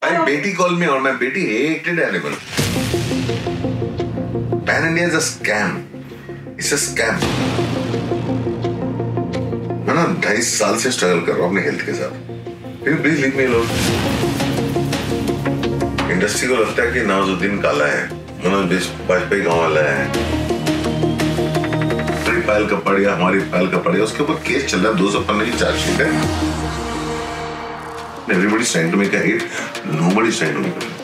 My बेटी called me और my बेटी hated Animal. Pan India is a scam. It's a scam. मैं ना 2.5 साल से स्ट्रगल कर रहा हूँ अपने हेल्थ के साथ. Please leave me alone. Industry को लगता है कि नवाजुद्दीन काला है, मनोज वाजपेयी गाँव वाला है, फाइल का पड़ गया, हमारी फाइल का पड़ गया, उसके ऊपर केस चल रहा है, 200 पन्ने की चार्जशीट है. Everybody's trying to make a hit, nobody's trying to make a hit.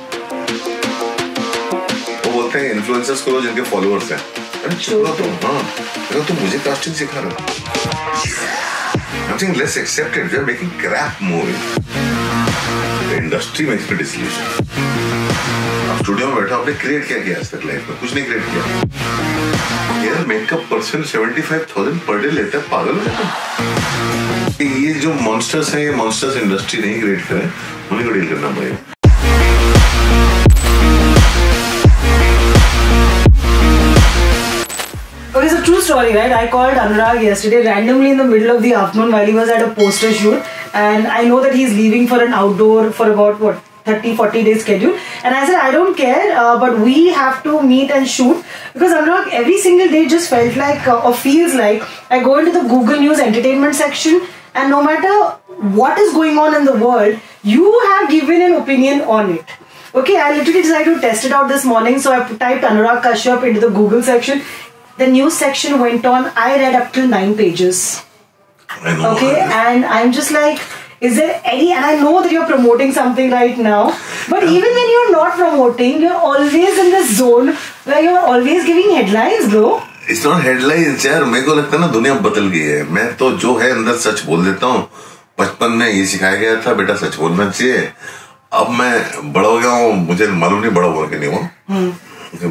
वो बोलते हैं इन्फ्लुएंसर्स करो जिनके फॉलोअर्स हैं. अरे चुप रहो तुम. हाँ, देखो तुम मुझे कास्टिंग सिखा रहे हो. I'm saying let's accept it. We are making crap movies. The industry makes me disillusioned. अब स्टूडियो में बैठा आपने क्रिएट क्या किया आज तक लाइफ में? कुछ नहीं क्रिएट किया. यार मेकअप पर्सन 75,000 पर डे लेता है, पागल हो जाता है. ये जो मॉन्स्टर्स हैं, ये मॉन्स्टर्स इंडस्ट्री नहीं क्रिएट करें, उन्हीं को डील करना पड़ेगा. Okay, so true story, right? I called Anurag yesterday randomly in the middle of the afternoon while he was at a poster shoot, and I know that he's leaving for an outdoor for about 30-40 days schedule, and I said I don't care, but we have to meet and shoot, because Anurag, every single day just felt like or feels like I go into the Google News entertainment section, and no matter what is going on in the world, you have given an opinion on it. Okay, I literally decided to test it out this morning, so I typed Anurag Kashyap into the Google section. The news section went on. I read up till 9 pages. I know. Okay, and I'm just like, is there any? And I know that you're promoting something right now, but even when you're not promoting, you're always in this zone where you're always giving headlines, bro. It's not headlines यार. मेरे को लगता है ना दुनिया बदल गई है. मैं तो जो है अंदर सच बोल देता हूँ. बचपन में ये सिखाया गया था, बेटा सच बोलना चाहिए. अब मैं बड़ा हो गया हूँ, मुझे मालूम नहीं बड़ा हुआ कि नहीं हुआ.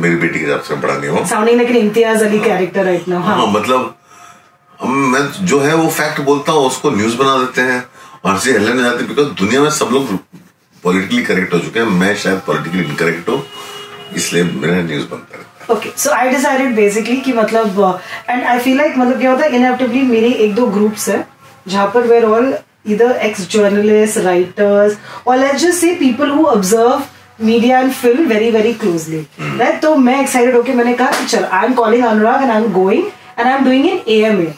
मेरी बेटी के हिसाब से बड़ा नहीं हुआ. Sounding like an Imtiaz Ali character right now. हाँ, मतलब मैं जो है वो फैक्ट बोलता हूँ, उसको न्यूज बना देते हैं और हंसी हेडलाइन में जाती है, बिकॉज दुनिया में सब लोग पॉलिटिकली करेक्ट हो चुके हैं. मैं शायद पॉलिटिकली इनकरेक्ट हूँ, इसलिए मेरा न्यूज बनता है. Okay, so I decided basically कि मतलब and I feel like मतलब क्या होता है, inevitably मेरे 1-2 ग्रुप्स है जहाँ पर we're all either ex-journalists, writers, or let's just say people who observe media and film very very closely, right? तो मैं excited होके मैंने कहा कि चल I'm calling Anurag and I'm going and I'm doing an AMA,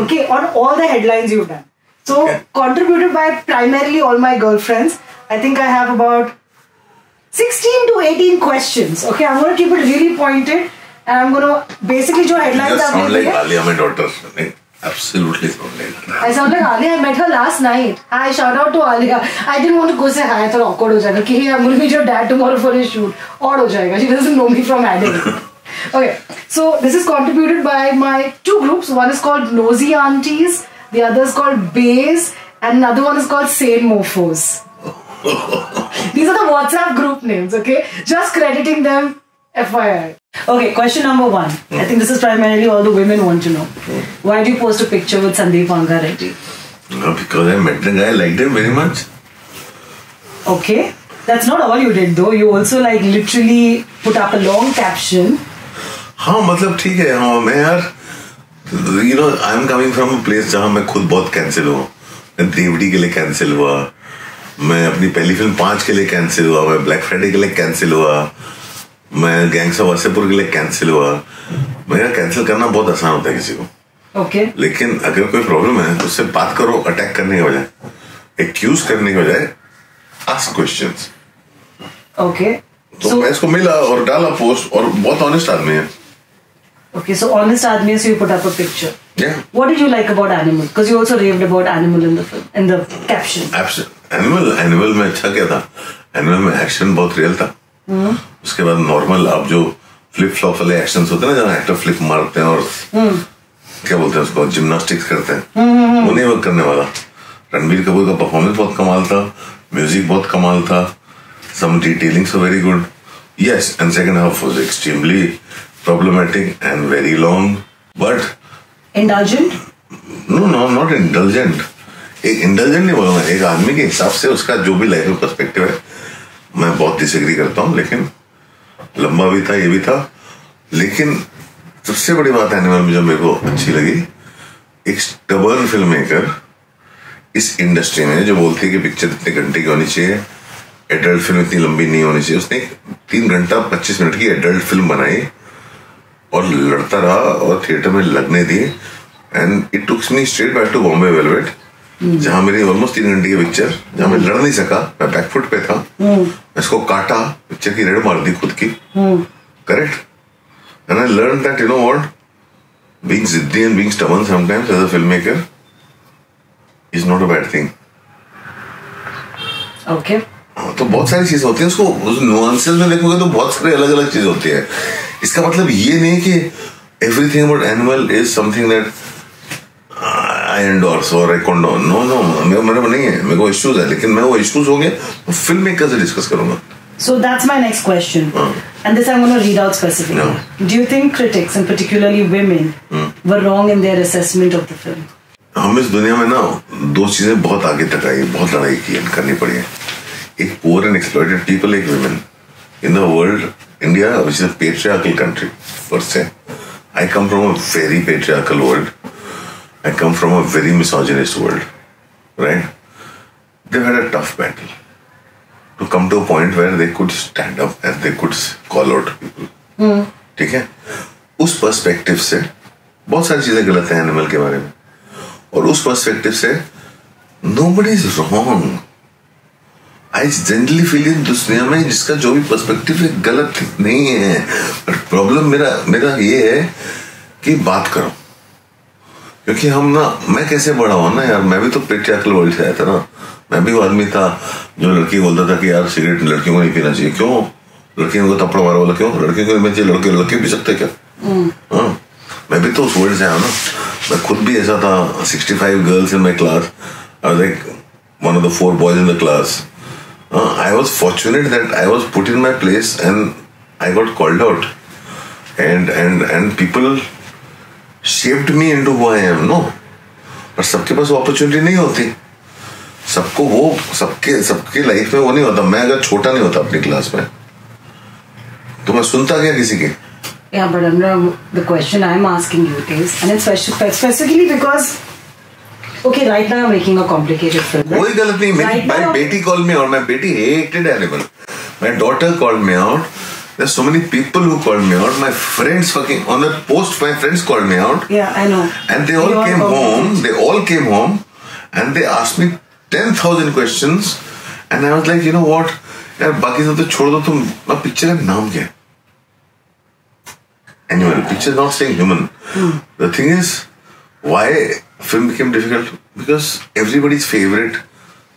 okay, on all the headlines you've done. So contributed by primarily all my girlfriends. I think I have about 16 to 18 questions. Okay, I'm going to keep it really pointed and I'm going to basically जो headlines You sound like Alia, my daughter. Absolutely sound like her. I sound like Alia. I met her last night. Hi, shout out to Alia. I didn't want to go say hi. I thought awkward हो जाएगा कि hey, I'm going to meet your dad tomorrow for his shoot. Odd हो जाएगा. She doesn't know me from Adam. Okay, so this is contributed by my 2 groups. One is called Nosy Aunties. The other is called Bays. And another one is called Sane Mofos. These are the WhatsApp group names, okay? Just crediting them, FYI. Okay, question number 1. I think this is primarily all the women want to know. Why do you post a picture with Sandeep Anga Reddy? Because I met the guy, liked him very much. Okay, that's not all you did though. You also like literally put up a long caption. हाँ मतलब ठीक है. हाँ मैं यार, you know, I'm coming from a place जहाँ मैं खुद बहुत कैंसिल हुआ. मैं देवड़ी के लिए कैंसिल हुआ, मैं अपनी पहली फिल्म 5 के लिए कैंसिल हुआ, मैं ब्लैक फ्राइडे के लिए कैंसिल हुआ, मैं गैंग्स ऑफ वासेपुर के लिए कैंसिल हुआ. मेरा कैंसिल करना बहुत आसान होता है किसी को. Okay. लेकिन अगर कोई प्रॉब्लम है तो उससे बात करो, अटैक करने के बजाय, एक्यूज करने के बजाय आस्क क्वेश्चंस. Okay. तो मैं इसको मिला और डाला पोस्ट, और बहुत ऑनेस्ट आदमी है. Okay, so honest आदमी, so you put up a picture. Yeah. What did you like about Animal? Because you also raved about Animal in the film, in the caption. Animal में अच्छा क्या था? Animal में action बहुत real था. उसके बाद नॉर्मल अब जो फ्लिप फ्लॉप वाले एक्शंस होते हैं ना, जहाँ एक्टर फ्लिप मारते हैं और क्या बोलते हैं उसको, जिम्नास्टिक्स करते हैं, वो नहीं वर्क करने वाला. रणबीर कपूर का परफॉर्मेंस बहुत कमाल था, म्यूजिक बहुत कमाल था, some detailings were very good. Yes, and second half was extremely problematic and very long, but Indulgent? No not indulgent. एक इंडल्जेंट नहीं बोलूंगा, एक आदमी के हिसाब से उसका जो भी लाइफ में पर्सपेक्टिव है, मैं बहुत डिसएग्री करता हूँ. लेकिन लंबा भी था, ये भी था. लेकिन सबसे बड़ी बात एनिमल में जो मेरे को अच्छी लगी, एक स्टबर्न फिल्म मेकर इस इंडस्ट्री में जो बोलती है कि पिक्चर इतने घंटे की होनी चाहिए, एडल्ट फिल्म इतनी लंबी नहीं होनी चाहिए. उसने 3 घंटा 25 मिनट की एडल्ट फिल्म बनाई और लड़ता रहा और थिएटर में लगने दी. And it takes me straight back to Bombay Velvet, जहां मेरी ऑलमोस्ट 3 घंटे की पिक्चर, जहां मैं लड़ नहीं सका, मैं बैकफुट पे था, मैं इसको काटा, पिक्चर की रेड मार दी खुद की. Correct. And I learn that you know what, being जिद्दी and being stubborn sometimes as a film maker is not a bad thing. Okay. तो बहुत सारी चीजें होती है, उसको उस नुआंसेस में देखोगे तो बहुत सारी अलग अलग चीजें होती है. इसका मतलब ये नहीं कि everything about animal is something that I endorse और आई कंडोन. नो नो, मेरे को नहीं है, मेरे को इश्यूज है, लेकिन मैं वो इश्यूज होंगे तो फिल्म मेकर से डिस्कस करूंगा. So that's my next question, and this I'm going to read out specifically. Do you think critics, and particularly women, were wrong in their assessment of the film? हम इस दुनिया में ना 2 चीजें बहुत आगे तक आई, बहुत लड़ाई की करनी पड़ी है. एक poor and exploited people, एक women. In the world, India, which is a patriarchal country, per se. I come from a very patriarchal world. I come from a very misogynist world. Right? They've had a tough battle to come to a point where they could stand up and they could call out people. ठीक है? उस perspective से बहुत सारी चीजें गलत हैं animal के बारे में, और उस पर्सपेक्टिव से nobody is wrong. I generally feel in दुनिया में जिसका जो भी पर्सपेक्टिव है गलत नहीं है, बट प्रॉब्लम मेरा ये है कि बात करो. क्योंकि हम ना, मैं कैसे बड़ा हुआ ना यार, मैं भी तो पेट्रियार्कल वर्ल्ड से आया था ना. मैं भी वो आदमी था जो लड़की बोलता था कि यार सिगरेट लड़कियों को नहीं पीना चाहिए. क्यों? लड़कियों को थप्पड़ मारा बोला, क्यों? लड़कियों को नहीं चाहिए, लड़के पी सकते क्या? हाँ, मैं भी तो उस वर्ल्ड से आया ना. मैं खुद भी ऐसा था. 65 girls in my class. I was like one of the 4 boys in the class. I was fortunate that I was put in my place and I got called out, and people shaped me into who I am. No, पर सबके पास वो opportunity नहीं होती. सबको वो सबके life में वो नहीं होता. मैं अगर छोटा नहीं होता अपनी क्लास में तो मैं सुनता क्या किसी के? Yeah, but Anurag, the question I'm asking you is, and it's specifically because, okay, right now I'm making a complicated film. कोई गलत नहीं. मेरी बेटी called me out. My बेटी hated animal. My daughter called me out. There's so many people who called me out. My friends on the post, my friends called me out. Yeah, I know. And they all came home. They all came home, and they asked me 10,000 questions. And I was like, you know what? यार बाकी सब तो छोड़ दो. तुम ना picture का नाम क्या है? Animal. Picture is not saying human. The thing is, why film became difficult? Because everybody's favorite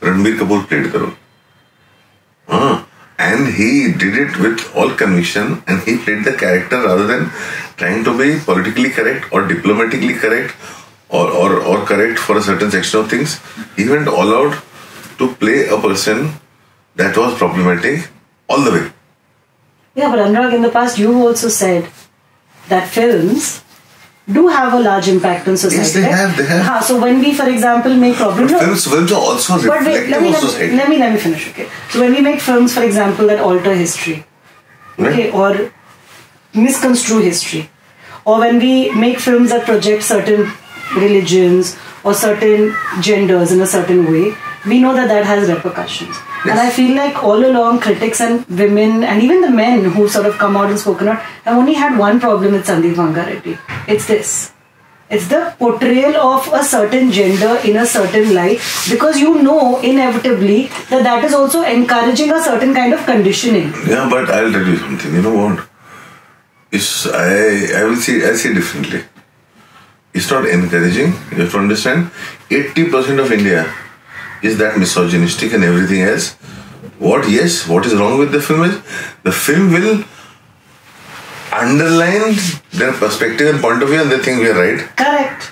Ranbir Kapoor played Karol. And he did it with all conviction, and he played the character rather than trying to be politically correct or diplomatically correct or correct for a certain section of things. He went all out to play a person that was problematic all the way. Yeah, but Anurag, in the past you also said that films do have a large impact on society. Yes, they have. So when we, for example, make problems... Films are also reflective of society. Let me finish, okay? So when we make films, for example, that alter history, okay, or misconstrue history, or when we make films that project certain religions or certain genders in a certain way, we know that has repercussions. Yes. And I feel like all along critics and women and even the men who sort of come out and spoken out have only had one problem with Sandeep Vangareddy. It's this. It's the portrayal of a certain gender in a certain light, because you know inevitably that is also encouraging a certain kind of conditioning. Yeah, but I'll tell you something. You know what? I see differently. It's not encouraging. You have to understand, 80% of India is that misogynistic and everything else. What is wrong with the film is, the film will underline their perspective and point of view and they think we are right. Correct.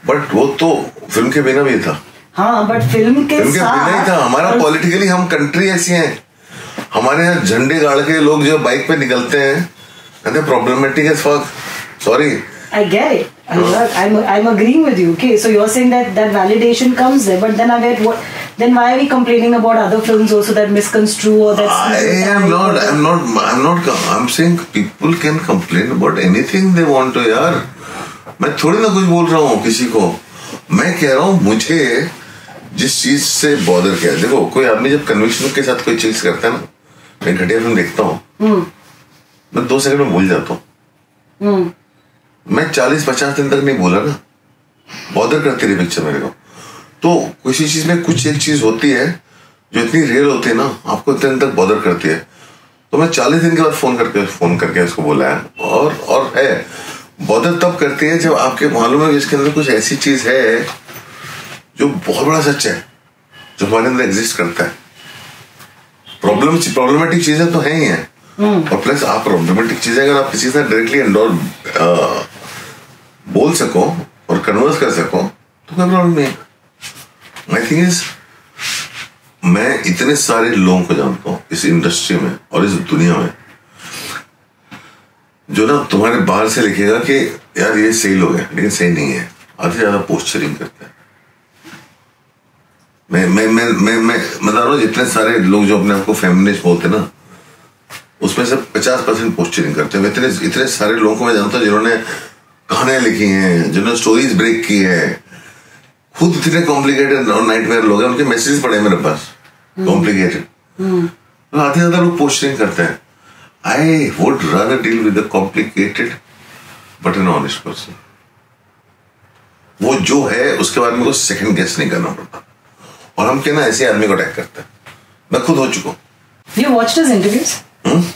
But वो तो film के बिना भी था. हाँ, but film के बिना ही था. हमारा पॉलिटिकली हम कंट्री ऐसी हैं. हमारे यहाँ झंडे गाड़ के लोग जो बाइक पे निकलते हैं, and they're problematic as fuck. Sorry. I get it. I'm agreeing with you. Okay, so you're saying that validation comes there, but then then why are we complaining about other films also that misconstrue or that? I'm saying people can complain about anything they want to. यार, मैं थोड़ी ना कुछ बोल रहा हूँ किसी को. मैं कह रहा हूँ मुझे जिस चीज से बॉदर किया, देखो कोई आदमी जब कन्विक्शन के साथ कोई चीज करता है ना, मैं घटिया फिल्म देखता हूँ, मैं 2 सेकंड में भूल जाता हूँ। मैं 40-50 दिन तक नहीं भूला ना, बॉदर करती रही पिक्चर मेरे को। तो किसी चीज में कुछ एक चीज होती है जो इतनी रेयर होती है ना, आपको इतने दिन तक बॉदर करती है। तो मैं 40 दिन के बाद फोन करके उसको बोला है, और है बॉदर तब करती है जब आपके मालूम है इसके अंदर कुछ ऐसी चीज है जो बहुत बड़ा सच है, जो हमारे अंदर एग्जिस्ट करता है। प्रॉब्लमेटिक चीजें तो है ही है, और प्लस आप प्रॉब्लमेटिक चीजें अगर आप किसी से डायरेक्टली बोल सको और कन्वर्स कर सको तो कोई प्रॉब्लम नहीं है। माई थिंग इज, मैं इतने सारे लोगों को जानता हूँ इस इंडस्ट्री में और इस दुनिया में, जो ना तुम्हारे बाहर से लिखेगा कि यार ये सही लोग हैं, लेकिन सही नहीं है, आधे ज्यादा पोस्चरिंग करते हैं। मैं बता रहा हूँ, जितने सारे लोग जो अपने आपको फेमिनिस्ट बोलते हैं ना, उसमें से 50% पोस्चरिंग करते हैं। इतने सारे लोगों को मैं जानता हूँ जिन्होंने कहानियां लिखी हैं, जिन्होंने स्टोरीज ब्रेक की है, खुद इतने कॉम्प्लिकेटेड और नाइटमेयर लोग हैं, उनके मैसेज पड़े मेरे पास कॉम्प्लिकेटेड, तो आधे ज्यादा लोग पोस्चरिंग करते हैं। I would rather deal with the complicated but an honest person. वो जो है उसके बारे में कुछ सेकंड गेस नहीं करना पड़ता, और हम क्या ना ऐसे आदमी को अटैक करते हैं। मैं खुद हो चुका हूँ। You watched his interviews?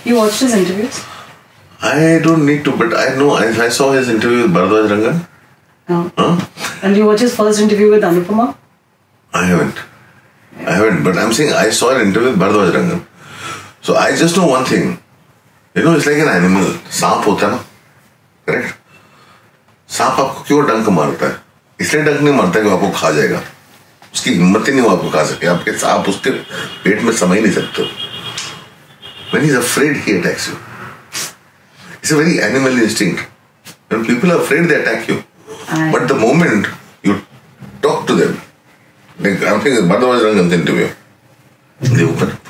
You watched his interviews? I don't need to, but I know I saw his interview with Bharadwaj Rangan. And you watched his first interview with Anupama? I haven't, but I'm saying I saw an interview with Bharadwaj Rangan. So I just know one thing. You know, it's like an animal. सांप होता है ना, correct? सांप आपको क्यों डंक मारता है? इसलिए डंक नहीं मारता कि वो आपको खा जाएगा। उसकी हिम्मत ही नहीं, वो आपको खा सके। आप उसके पेट में समा ही नहीं सकते हो। When he's afraid, he attacks you. It's a very animal instinct. When people are afraid, they attack you. But the moment you talk to them, like I'm thinking Bharadwaj Rangan's interview, they open up.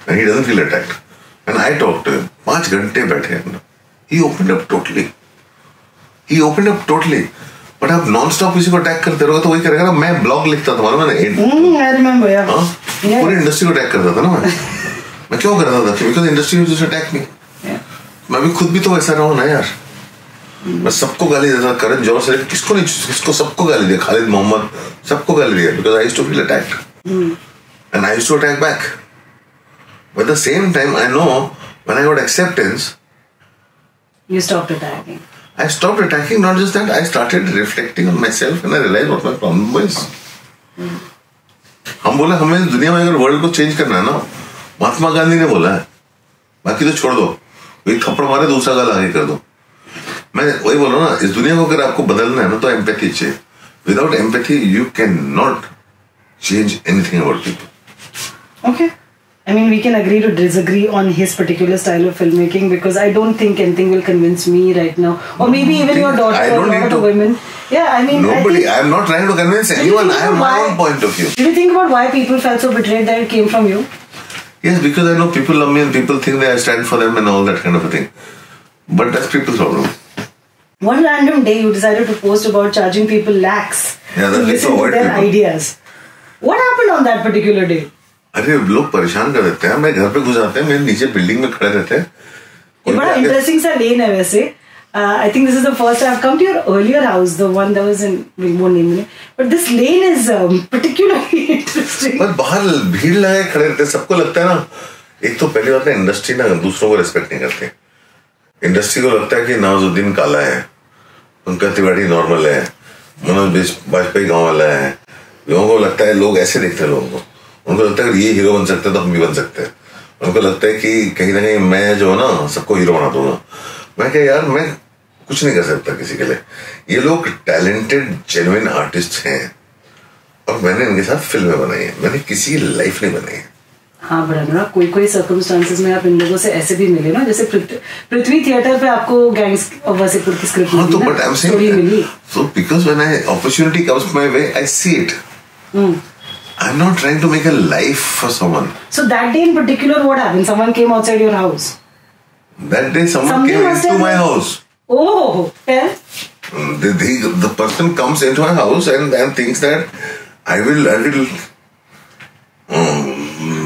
And he doesn't feel attacked. And I talked to him. 5 घंटे बैठे हैं। He opened up totally. But आप non stop किसी को attack करते रहोगे तो वही करेगा ना। मैं ब्लॉग लिखता था मैंने, I remember, yeah. पूरी इंडस्ट्री को अटैक करता था ना मैं क्यों करता था? Because industry used to attack me. मैं भी खुद भी तो वैसा रहा हूँ ना यार। मैं सबको गाली देता, करण जौहर से किसको सबको गाली दिया, खालिद मोहम्मद सबको गाली दिया, because I used to feel attacked and I used to attack back. But at the same time I know when I got acceptance, you stopped attacking. I stopped attacking. Not just that, I started reflecting on myself and I realized what my problem was. हम बोले हमें दुनिया में अगर world को change करना है ना, महात्मा गांधी ने बोला है, बाकी तो छोड़ दो, एक थप्पड़ मारे दूसरा गाल आगे कर दो। मैं वही बोल रहा हूँ ना, इस दुनिया को अगर आपको बदलना है ना तो एम्पैथी चाहिए। Without empathy you can not change anything about people. Okay. I mean, we can agree to disagree on his particular style of filmmaking, because I don't think anything will convince me right now, or maybe even your daughter or a lot of women. Yeah, I mean, nobody. I am not trying to convince anyone. I have my own point of view. Did you think about why people felt so betrayed that it came from you? Yes, because I know people love me and people think that I stand for them and all that kind of a thing. But that's people's problem. One random day you decided to post about charging people lakhs to listen to their ideas. What happened on that particular day? अरे लोग परेशान कर देते हैं। मैं घर पे घुस आते हैं, मेरे नीचे बिल्डिंग में खड़े रहते हैं। बड़ा इंटरेस्टिंग सा लेन है वैसे। I think this is the first I've come to your earlier house, the one that was in Wilmore Nimne. But this lane is particularly interesting. पर बाहर भीड़ लगे खड़े रहते हैं, सबको लगता है ना, एक तो पहली बात है इंडस्ट्री ना दूसरों को रिस्पेक्ट नहीं करती। इंडस्ट्री को लगता है कि नवाजुद्दीन काला है, पंकज तिवारी नॉर्मल है, मनोज वाजपेयी गाँव वाला है। लोगों को लगता है, लोग ऐसे देखते हैं लोगों को, उनको लगता है कि ये हीरो बन सकते हैं तो हम भी बन सकते हैं। उनको लगता है कि कहीं ना कहीं मैं जो है ना सबको हीरो बना दूंगा। मैं क्या यार, मैं कुछ नहीं कर सकता किसी के लिए। ये लोग टैलेंटेड जेन्युइन आर्टिस्ट हैं और मैंने इनके साथ फिल्में बनाई है, मैंने किसी की लाइफ नहीं बनाई है। हाँ बड़ा ना, कोई सर्कमस्टांसेस में आप इन लोगों से ऐसे भी मिले ना, जैसे पृथ्वी थिएटर पे आपको गैंग्स ऑफ वासेपुर की स्क्रिप्ट मिली, तो but I am saying so because when I opportunity comes my way I see it. I'm not trying to make a life for someone. So that day in particular, what happened? Someone came outside your house. That day, someone came into my house. Oh, yeah. The person comes into my house and thinks that I will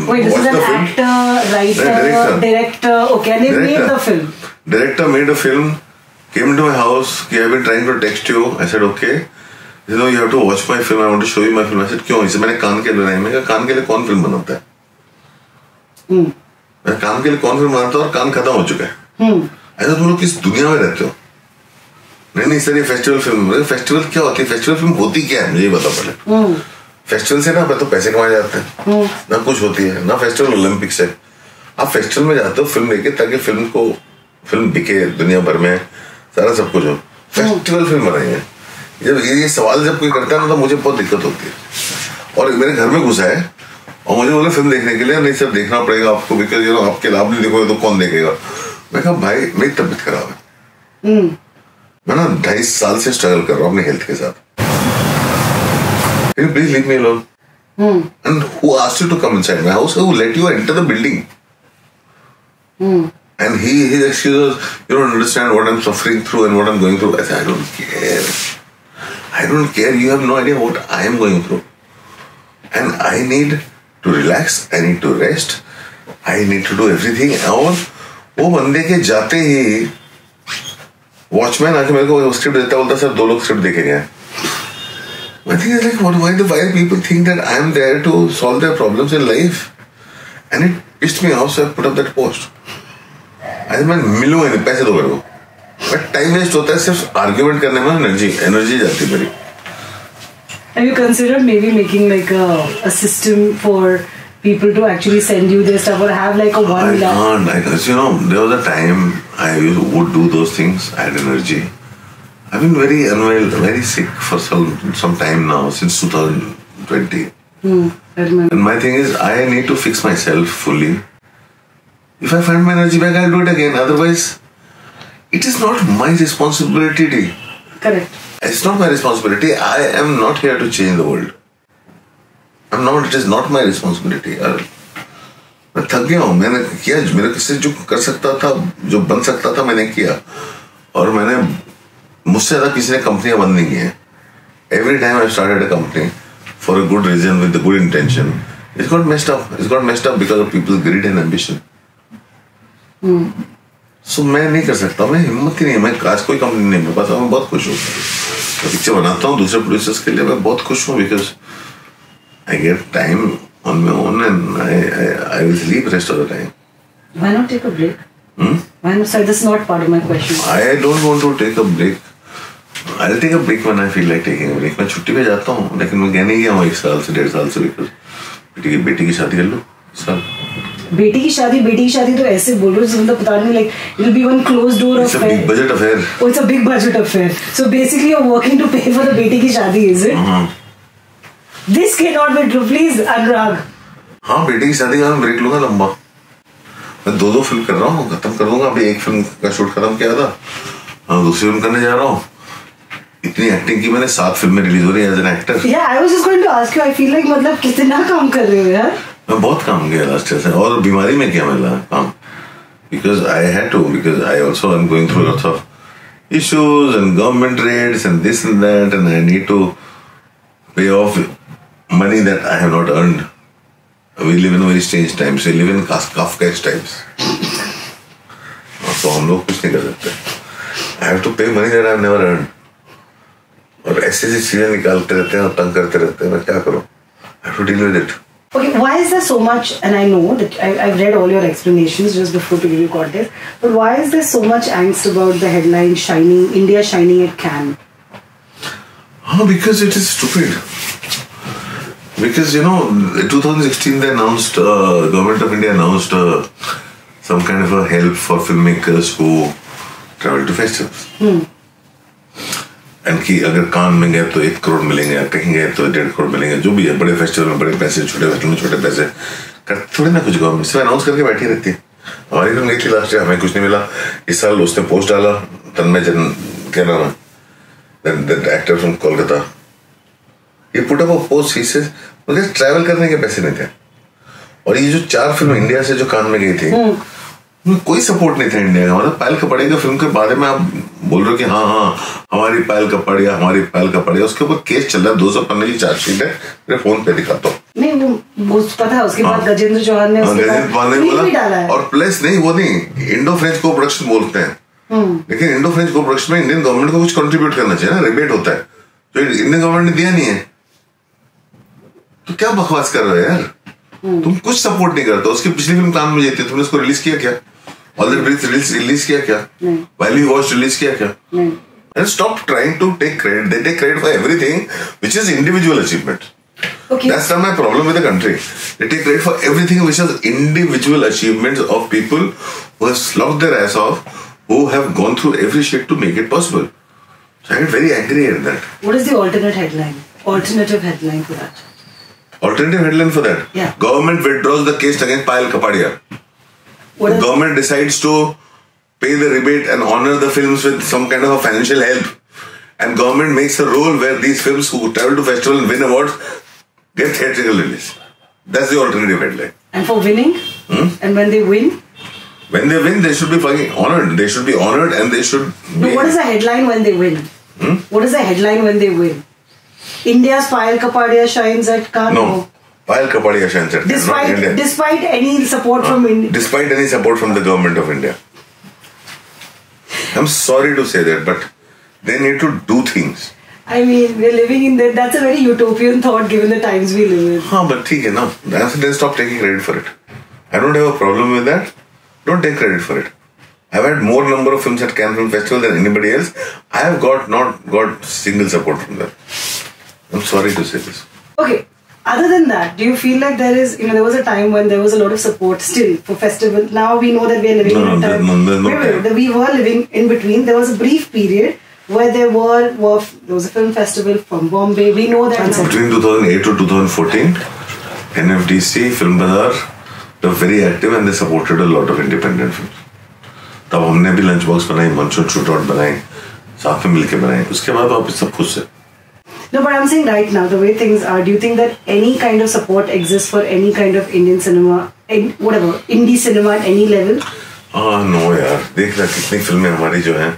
Wait, this watch is an the film. actor, writer, director. Okay, and they made the film. Director made a film, came into my house. I've been trying to text you. I said, okay. You know, you have to watch my film. I want to show you my film. I said, क्यों? इसे मैंने कान के लिए बनाई. मैं कहा कान के लिए कौन फिल्म बनाता है? मैं कान के लिए कौन फिल्म बनाता हूँ और कान खत्म हो चुका है. ऐसा तुम लोग किस दुनिया में रहते हो? नहीं सर, ये फेस्टिवल फिल्म. फेस्टिवल क्या होती है? फेस्टिवल फिल्म होती क्या है? मुझे ये बताओ पहले. फेस्टिवल से ना तो पैसे कमाए जाते हैं, ना कुछ होती है, ना फेस्टिवल ओलंपिक्स है. आप फेस्टिवल में जाते हो फिल्म लेके ताकि फिल्म बिके दुनिया भर में, सारा सब कुछ हो. फेस्टिवल फिल्म बनाई है. जब ये सवाल जब कोई करता है ना तो मुझे बहुत दिक्कत होती है. और मेरे घर में घुसा है और मुझे बोले फिल्म देखने के लिए. नहीं सर, देखना पड़ेगा आपको, बिकॉज यू नो आपके लाभ नहीं देखोगे तो कौन देखेगा. मैं कहा भाई मेरी तबीयत खराब है. मैं ना 2.5 साल से स्ट्रगल कर रहा हूँ अपने हेल्थ के साथ. Please leave me alone. And who asked you to come inside my house? Who let you enter the building? And his excuse was, you don't understand what I'm suffering through and what I'm going through. I said, I don't care. I don't care. You have no idea what I am going through. And I need to relax. I need to rest. I need to do everything. और वो बंदे के जाते ही watchman आके मेरे को script देता, बोलता सर 2 लोग स्क्रिप्ट देखे गए. My thing is like, why people think that I am there to solve their problems in life? And it pissed me off, so I put up that post. I said, मैं मिलूंगा नहीं, पैसे दो मेरे को. But time waste होता है सिर्फ आर्ग्यूमेंट करने में. एनर्जी जाती है मेरी. Have you considered maybe making like a system for people to actually send you their stuff or have like a one? I can't. Because you know, there was a time I would do those things. I had energy. I've been very unwell, very sick for some time now, since 2020. I remember. And my thing is, I need to fix myself fully. If I find my energy back, I'll do it again. Otherwise, it is not my responsibility. Correct. It's not my responsibility. I am not here to change the world. I'm not. It is not my responsibility. मैं थक गया हूँ. मैंने किया मेरे किसी जो कर सकता था, जो बन सकता था, मैंने किया. और मैंने मुझसे ज्यादा किसी ने कंपनियां बंद नहीं की हैं. Every time I started a company for a good reason with a good intention, it's got messed up. It's got messed up because of people's greed and ambition. So मैं नहीं कर सकता. मैं हिम्मत ही नहीं है. मैं आज कोई कंपनी नहीं मेरे पास. मैं बहुत खुश हूँ. मैं पिक्चर बनाता हूँ दूसरे प्रोड्यूसर्स के लिए. मैं बहुत खुश हूँ because I get time on my own and I will sleep rest of the time. Why not take a break? Why not? Sorry, this is not part of my question. I don't want to take a break. I'll take a break when I feel like taking a break. मैं छुट्टी पे जाता हूँ, लेकिन मैं गया नहीं गया हूँ 1 साल से 1.5 साल से. बिकॉज बेटी की शादी कर लो इस साल. बेटी की शादी तो ऐसे बोल रहे हो मतलब पता नहीं, like it will be one closed door affair. It's a big budget affair. Oh, it's a big budget affair. So basically you're working to pay for the बेटी की शादी, is it? This cannot be true. Please, Anurag. हाँ, बेटी की शादी का मैं break लूंगा लंबा. मैं 2 फिल्म कर रहा हूँ, खत्म कर दूंगा. अभी 1 फिल्म का शूट खत्म किया था, दूसरी फिल्म करने जा रहा हूँ. इतनी एक्टिंग की मैंने 7 फिल्में रिलीज हो रही है as an actor. Yeah, I was just going to ask you. I feel like मतलब कितना काम कर रहे हो यार. मैं बहुत काम किया लास्ट ईयर से, और बीमारी में किया मैंने काम. Because I had to, because I also am going through lots of issues and government raids and this and that, and I need to pay off money that I have not earned. We live in very strange times. We live in Kafka's times. तो हम लोग कुछ नहीं कर सकते. I have to pay money that I have never earned. और ऐसी चीजें निकालते रहते हैं और तंग करते रहते हैं. मैं क्या करूं? I have to deal with it. Okay, why is there so much, and I know that I've read all your explanations just before to give you context, but why is there so much angst about the headline India shining at Cannes? Because it is stupid. Because, you know, in 2016 they announced, Government of India announced some kind of a help for filmmakers who travel to festivals. And कि अगर कान में गए तो 1 करोड़ मिलेंगे, कहीं गए तो 1.5 करोड़ मिलेंगे, जो भी है. बड़े फेस्टिवल में बड़े पैसे, छोटे फेस्टिवल में छोटे पैसे. थोड़ी ना कुछ गवर्नमेंट सिर्फ अनाउंस करके बैठी रहती है. हमारी फिल्म गई थी लास्ट ईयर, हमें कुछ नहीं मिला. इस साल उसने पोस्ट डाला, तन्मय जन क्या नाम है, दैट एक्टर फ्रॉम कोलकाता, ये put up a post. He says मुझे ट्रैवल करने के पैसे नहीं थे. और ये जो 4 फिल्म इंडिया से जो कान में गई थी, कोई सपोर्ट नहीं था इंडिया का। मतलब पायल कपाड़िया की फिल्म के बारे में आप बोल रहे हो कि हाँ हमारी पायल कपाड़िया, उसके ऊपर केस चल रहा है, 200 पन्ने की चार्जशीट है, मेरे फोन पे दिखाता हूँ। नहीं वो पता है, उसके बाद गजेंद्र चौहान ने भी डाला है। और प्लस नहीं, वो नहीं, इंडो फ्रेंच को प्रोडक्शन बोलते हैं, लेकिन इंडो फ्रेंच को प्रोडक्शन में इंडियन गवर्नमेंट को कुछ कंट्रीब्यूट करना चाहिए ना, रिबेट होता है, तो इंडियन गवर्नमेंट ने दिया नहीं है, तो क्या बकवास कर रहे हो यार। तुम कुछ सपोर्ट नहीं करते। उसकी पिछली फिल्म काम में जाती है, तुमने उसको रिलीज किया क्या? ऑल द ब्रीथ रिलीज किया क्या? व्हाइल यू वॉच रिलीज किया क्या? And stop trying to take credit. They take credit for everything which is individual achievement. Okay. That's not my problem with the country. They take credit for everything which is individual achievements of people who have slogged their ass off, who have gone through every shit to make it possible. So I get very angry at that. What is the alternative headline for that? Alternative headline for that? Yeah. Government withdraws the case against Payal Kapadia. The government decides to pay the rebate and honor the films with some kind of a financial help, and government makes a rule where these films who travel to festival and win awards get theatrical release. That's the alternative headline. And for winning? And when they win? When they win, they should be fucking honored. They should be honored, and they should No, what is the headline when they win? What is the headline when they win? India's Payal Kapadia shines at Cannes? No. Payal Kapadia shines at Cannes, not India. Despite any support from India? Despite any support from the government of India. I'm sorry to say that, but they need to do things. I mean, we're living in that's a very utopian thought given the times we live in. हाँ, but ठीक है ना, then stop taking credit for it. I don't have a problem with that. Don't take credit for it. I've had more number of films at Cannes Film Festival than anybody else. I have not got single support from them. I'm sorry to say this. Okay. Other than that, do you feel like there was a time when there was a lot of support still for festival? Now we know that we are living in a time. We were living in between. There was a brief period where there was a film festival from Bombay. We know that. Between 2008 to 2014, NFDC, Film Bazaar, they were very active and they supported a lot of independent films. तब हमने भी lunch box बनाई, मंचो shootout बनाई, साथ में मिलके बनाई। उसके बाद वापस सब खुश है। No, but I'm saying right now, the way things are, do you think that any kind of support exists for any kind of Indian cinema, indie cinema at any level? No यार, देख रहा कितनी फिल्में हमारी जो हैं,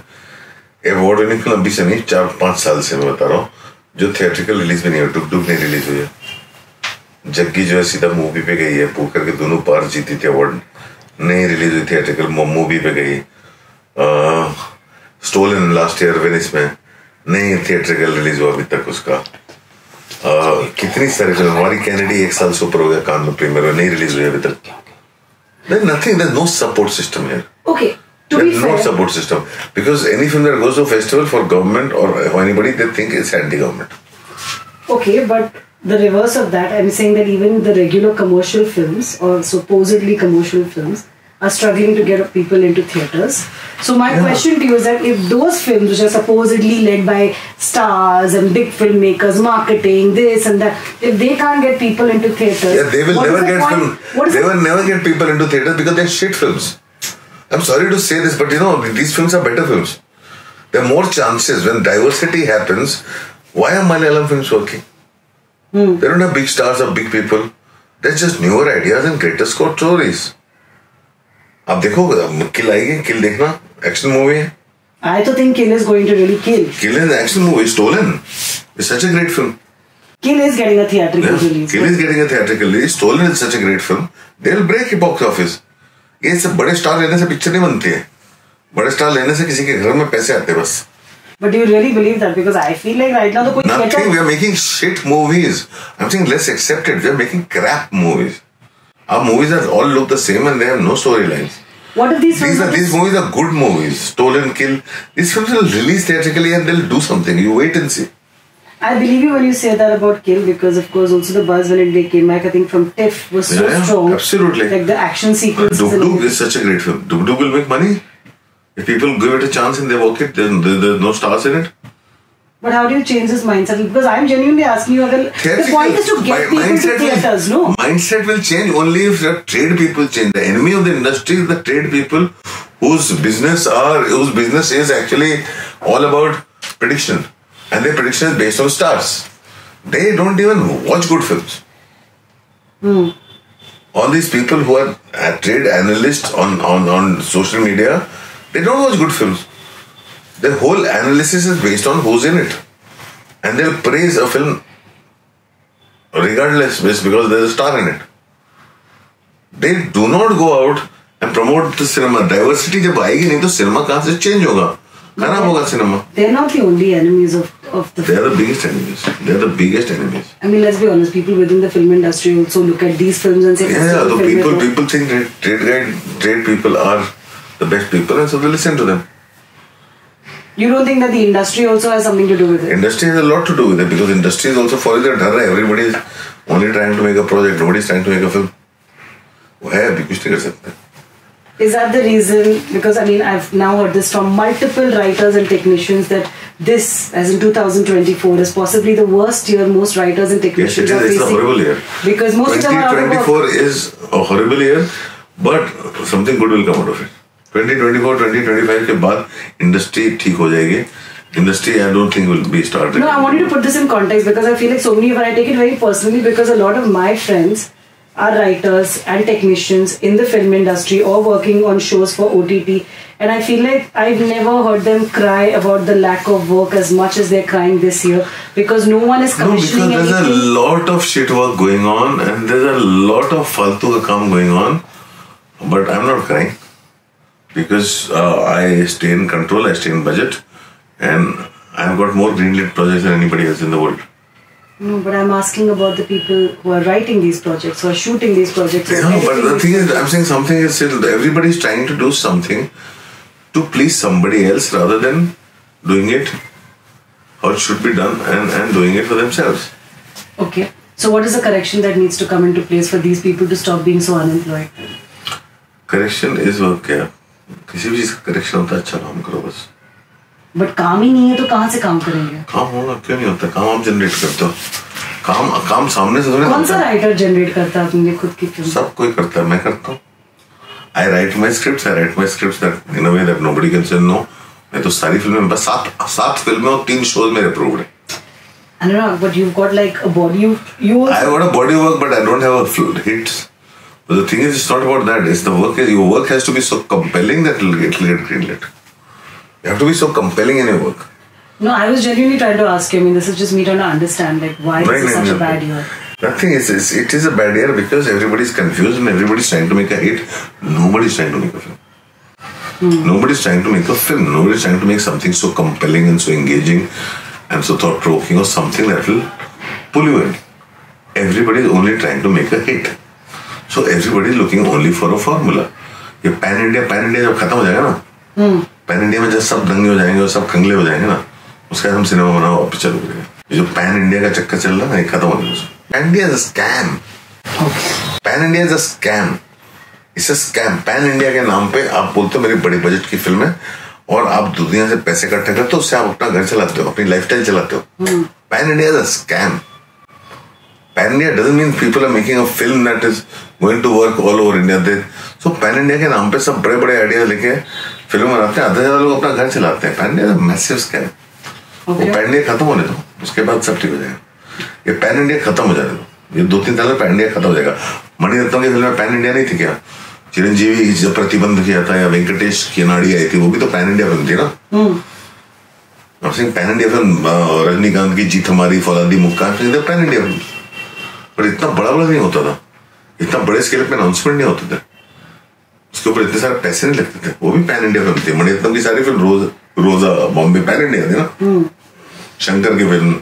award winning film अभी से नहीं, 4-5 साल से मैं बता रहा हूँ, जो थिएट्रिकल रिलीज में नहीं हुई, डुक नहीं रिलीज हुई है। जग्गी जो है सीधा मूवी पे गई है, पोकर के दोनों पार जीती थी अवार्ड, नहीं रिलीज हुई थिएट्रिकल, मूवी पे गई। स्टोलन लास्ट ईयर वेनिस में नहीं थिएट्रिकल रिलीज हुआ अभी तक उसका। कितनी सारी फिल्म, हमारी कैनेडी 1 साल से ऊपर हो गया, कान में प्रीमियर में नहीं रिलीज हुई अभी तक। There's nothing, there's no support system here. Okay, to be fair, no support system, because any film that goes to a festival for government or anybody, they think it's anti-government. Okay, but the reverse of that, I'm saying that even the regular commercial films or supposedly commercial films are struggling to get people into theatres. So my question to you is that if those films which are supposedly led by stars and big filmmakers, marketing, this and that, if they can't get people into theatres, they will never get people into theatres because they're shit films. I'm sorry to say this, but these films are better films. There are more chances when diversity happens. Why are Malayalam films working? They don't have big stars or big people. They're just newer ideas and greater stories. आप देखो किल आएगी, किल देखना, action movie है। I तो think Kill is going to really kill. Kill is an action movie. Stolen is such a great film. Kill is getting a theatrical release. Kill is getting a theatrical release. Stolen is such a great film. They'll break box office. ये सब बड़े star लेने से picture नहीं बनती है, बड़े star लेने से किसी के घर में पैसे आते हैं बस। But do you really believe that? Because I feel like right now the nothing. We are making shit movies. I'm saying let's accept it. We are making crap movies. Our movies are all look the same and they have no storylines. What if these movies are good movies? Stolen, Kill. These films will release theatrically and they'll do something. You wait and see. I believe you when you say that about Kill, because of course also the buzz when it came back, I think from TIFF was so strong. Absolutely. Like the action sequences. Duk Duk is such a great film. Duk Duk will make money. If people give it a chance and they work it, then there's no stars in it. But how do you change this mindset? Because I'm genuinely asking you, the point is to get people to theatres, no? Mindset will change only if the trade people change. The enemy of the industry is the trade people whose business is actually all about prediction. And their prediction is based on stars. They don't even watch good films. All these people who are trade analysts on social media, they don't watch good films. Their whole analysis is based on who's in it. And they'll praise a film regardless because there's a star in it. They do not go out and promote the cinema. Diversity जब आएगी नहीं तो cinema कहाँ से change होगा? खराब होगा cinema. They're not the only enemies of the film. They're the biggest enemies. They're the biggest enemies. I mean, let's be honest. People within the film industry also look at these films and say, yeah, so people think trade people are the best people, and so they listen to them. You don't think that the industry also has something to do with it? Industry has a lot to do with it because industry is also following their dharra. Everybody is only trying to make a project. Nobody is trying to make a film. वो है अभी कुछ नहीं कर सकते. Is that the reason? Because I mean, I've now heard this from multiple writers and technicians that this, as in 2024, is possibly the worst year most writers and technicians are facing. It's a horrible year. Because most of them are 2024 is a horrible year, but something good will come out of it. 2024, 2025 के बाद industry ठीक हो जाएगी. Industry, I don't think will be started. No, I want you to put this in context because I feel like so many of I take it very personally because a lot of my friends are writers and technicians in the film industry or working on shows for OTT, and I feel like I've never heard them cry about the lack of work as much as they're crying this year because no one is commissioning anything. Because there's a lot of shit work going on and there's a lot of faltu ka kaam going on, but I'm not crying because I stay in control, I stay in budget, and I've got more greenlit projects than anybody else in the world. No, but I'm asking about the people who are writing these projects, who are shooting these projects. Yeah, but the thing is, I'm saying something is still, everybody's trying to do something to please somebody else rather than doing it how it should be done and doing it for themselves. Okay. So what is the correction that needs to come into place for these people to stop being so unemployed? Correction is क्या? किसी भी चीज का correction होता है अच्छा काम करो बस. बट काम ही नहीं है तो कहाँ से काम करेंगे? काम होगा क्यों नहीं होता? काम आप जनरेट करते हो. काम सामने से थोड़ी. कौन सा राइटर जनरेट करता है अपनी खुद की फिल्म? सब कोई करता है. मैं करता हूँ. I write my scripts that in a way that nobody can say no. मैं तो सारी फिल्में बस सात फिल्में और 3 shows मेरे approved हैं. I don't know, but you've got like a body. You. I got a body of work, but I don't have a hits. But the thing is, it's not about that. It's the work. Your work has to be so compelling that it'll get greenlit. You have to be so compelling in your work. No, I was genuinely trying to ask you. I mean, this is just me trying to understand, like, why is this such a bad year? Nothing is. It is a bad year because everybody's confused and everybody's trying to make a hit. Nobody's trying to make a film. Nobody's trying to make a film. Nobody's trying to make something so compelling and so engaging and so thought-provoking or something that will pull you in. Everybody's only trying to make a hit. So everybody's looking only for a formula. ये pan India जब खत्म हो जाएगा ना, pan India में जब सब दंगे हो जाएंगे और सब कंगले हो जाएंगे ना, उसका हम सिनेमा बनाओ और पिक्चर करेंगे. ये जो पैन इंडिया का चक्कर चल रहा है ये खत्म हो जाएगा. Pan India is a scam. Pan India is a scam. It's a scam. Pan India के नाम पे आप बोलते हो मेरी बड़ी बजट की फिल्म है और आप दुनिया से पैसे इकट्ठे करते हो, उससे आप अपना घर चलाते हो, अपनी लाइफस्टाइल चलाते हो. Pan India is a scam. Pan India doesn't mean people are making a film that is going to work all over India. So Pan India के नाम पे सब बड़े बड़े आइडियाज लेके फिल्म बनाते हैं. आधे ज़्यादा लोग अपना घर चलाते हैं. Pan India is a massive scam. वो Pan India खत्म होने दो, उसके बाद सब ठीक हो जाएगा. ये Pan India खत्म हो जाने दो. ये 2-3 साल में Pan India खत्म हो जाएगा. मणिरत्नम की फिल्म में Pan India नहीं थी क्या? चिरंजीवी जब प्रतिबंध किया था या वेंकटेश की नाड़ी आई थी, वो भी तो Pan India फिल्म थी ना. I'm saying Pan India film Rajinikanth की जीत हमारी, फौलादी मुक्का, Pan India फिल्म. पर इतना बड़ा नहीं होता था, इतना बड़े स्केल पे अनाउंसमेंट नहीं होते थे, उसके ऊपर इतने सारे पैसे नहीं लगते थे. वो भी पैन इंडिया फिल्म थी. मणिरत्नम की सारी फिल्म रोजा बॉम्बे पैन इंडिया थी ना. शंकर की film.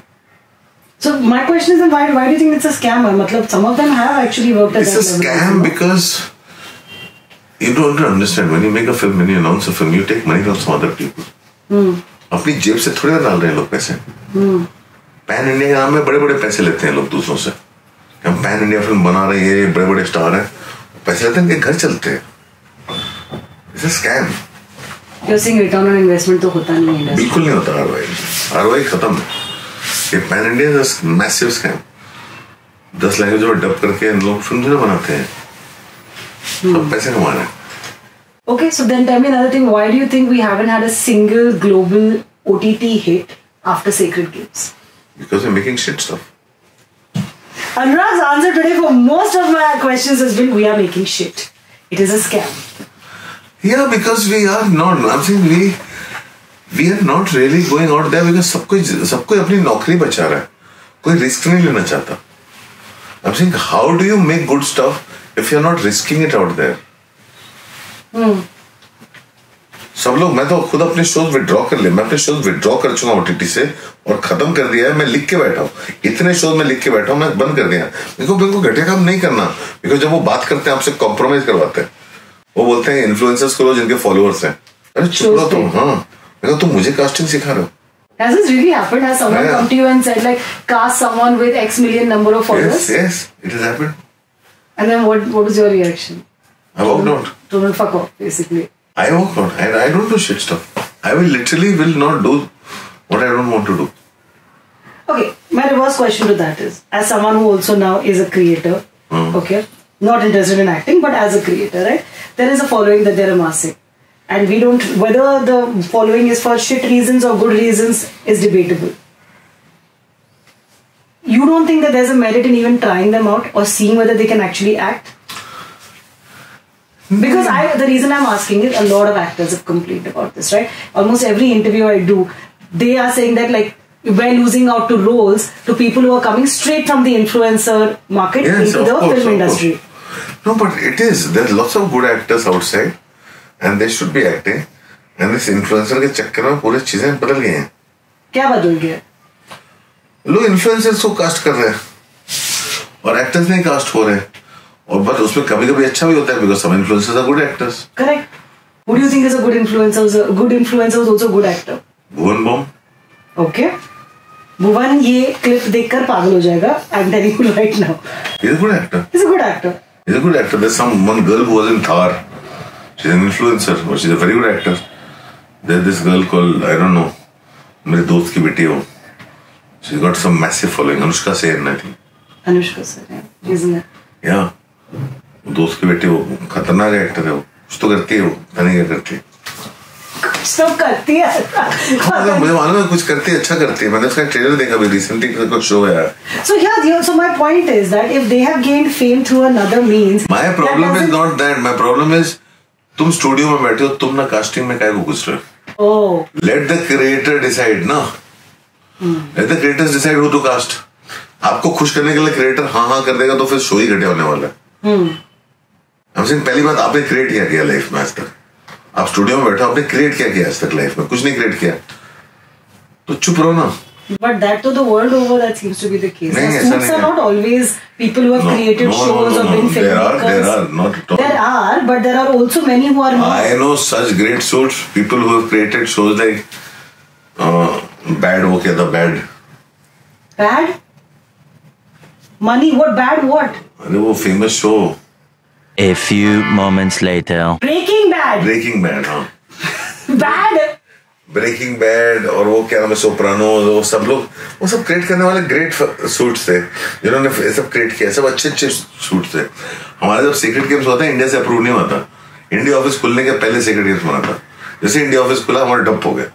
So my question is, why do you think it's a scam? मतलब some of them have actually worked at that level. It's a scam because you don't understand. When you make a film, when you announce a film, you take money from some other people. अपनी जेब से थोड़ी ना डाल रहे हैं लोग पैसे. पैन इंडिया के नाम में बड़े बड़े पैसे लेते हैं लोग दूसरों से. हम पैन इंडिया फिल्म बना रहे हैं, बड़े बड़े स्टार हैं, पैसे लेते हैं, घर चलते हैं. It's a scam. You're saying return on investment तो होता नहीं है. बिल्कुल नहीं होता. ROI खत्म है. ये pan India is a massive scam. 10 language में डब करके लोग फिल्म बनाते हैं, सब पैसे कमा रहे हैं. Okay, so then tell me another thing. Why do you think we haven't had a single global OTT hit after Sacred Games? Because we're making shit stuff. Anurag's answer today for most of my questions has been, we are making shit. It is a scam. Yeah, because we are not. I'm saying we are not really going out there because सबको अपनी नौकरी बचा रहा है. कोई risk नहीं लेना चाहता. I'm saying, how do you make good stuff if you're not risking it out there? सब लोग, मैं तो खुद अपने शोज विड्रॉ कर ले. मैं अपने शोज विड्रॉ कर चुका OTT से और खत्म कर दिया है. मैं लिख के बैठा हूँ. इतने शोज में लिख के बैठा हूँ. मैं बंद कर दिया. बिल्कुल घटिया काम नहीं करना. बिकॉज जब वो बात करते हैं आपसे कॉम्प्रोमाइज करवाते हैं. वो बोलते हैं इन्फ्लुएंसर्स करो जिनके फॉलोअर्स हैं. अरे चुप रहो तुम. हाँ, तुम मुझे कास्टिंग सिखा रहे हो. Has this really happened? Has someone come to you and said like cast someone with X million number of followers? Yes, it has happened. And then what was your reaction? I walked out. Don't fuck off, basically. I walked out. I don't do shit stuff. I will not do what I don't want to do. Okay, my reverse question to that is, as someone who also now is a creator, okay, not interested in acting, but as a creator, right? There is a following that they're amassing. And we don't, whether the following is for shit reasons or good reasons is debatable. You don't think that there's a merit in even trying them out or seeing whether they can actually act? Because the reason I'm asking is a lot of actors have complained about this, right? Almost every interview I do, they are saying that like we're losing out to roles to people who are coming straight from the influencer market into the film industry. No, but it is. There's lots of good actors outside. And they should be acting. And this influencer के चक्कर में पूरी चीजें बदल गई हैं. क्या बदल गया? लोग इन्फ्लुएंसर्स को कास्ट कर रहे हैं और एक्टर्स नहीं कास्ट हो रहे हैं. और बट उसमें कभी-कभी अच्छा भी होता है because some influencers are good actors. Correct. Who do you think is a good influencer? A good influencer is also a good actor. Bhuvan Baum. Okay. Bhuvan ये क्लिप देखकर पागल हो जाएगा. I'm telling you right now. He's a good actor. He's a good actor. He's a good actor. There's one girl who was in Thar. She's an influencer, but she's a very good actor. There's this girl called, I don't know, मेरे दोस्त की बेटी हो. She's got some massive following. Anushka Sen, I think. Anushka Sen, isn't it? Yeah. दोस्त की बेटी हो, खतरनाक एक्टर है वो. कुछ तो करती है वो, पता नहीं क्या करती है. कुछ तो करती है. मुझे मालूम है कुछ करती है, अच्छा करती है. मैंने उसका ट्रेलर देखा भी रिसेंटली कुछ शो है. So my point is that if they have gained fame through another means. My problem is not that. My problem is तुम स्टूडियो में बैठे हो, तुम ना कास्टिंग में काहे को घुस रहे हो? लेट द क्रिएटर डिसाइड ना. Let the creators decide who to cast. आपको खुश करने के लिए क्रिएटर हाँ कर देगा तो फिर शो ही घटिया होने वाला है. हम सिर्फ पहली बात, आपने क्रिएट क्या किया लाइफ में आज तक? आप स्टूडियो में बैठे हो, आपने क्रिएट क्या किया आज तक लाइफ में? कुछ नहीं क्रिएट किया तो चुप रहो ना. But that to the world over, that seems to be the case. Suits are not always people who have created shows or been filmmakers. There are not at all. There are, but there are also many who are not. I know such great suits. People who have created shows like Bad. वो क्या था? Bad. Money. What bad? What? अरे वो famous show. A few moments later. Breaking Bad. हाँ. Bad. Breaking bad और वो क्या नाम है, सोप्रानो, वो सब लोग, वो सब क्रिएट करने वाले ग्रेट सूट्स थे जिन्होंने सब क्रिएट किया. सब अच्छे सूट्स थे. हमारा जब सीक्रेट गेम्स हुआ था, इंडिया से अप्रूव नहीं हुआ था. इंडिया ऑफिस खुलने के पहले सीक्रेट गेम्स बना था. जैसे इंडिया ऑफिस खुला, हमारा डप हो गया.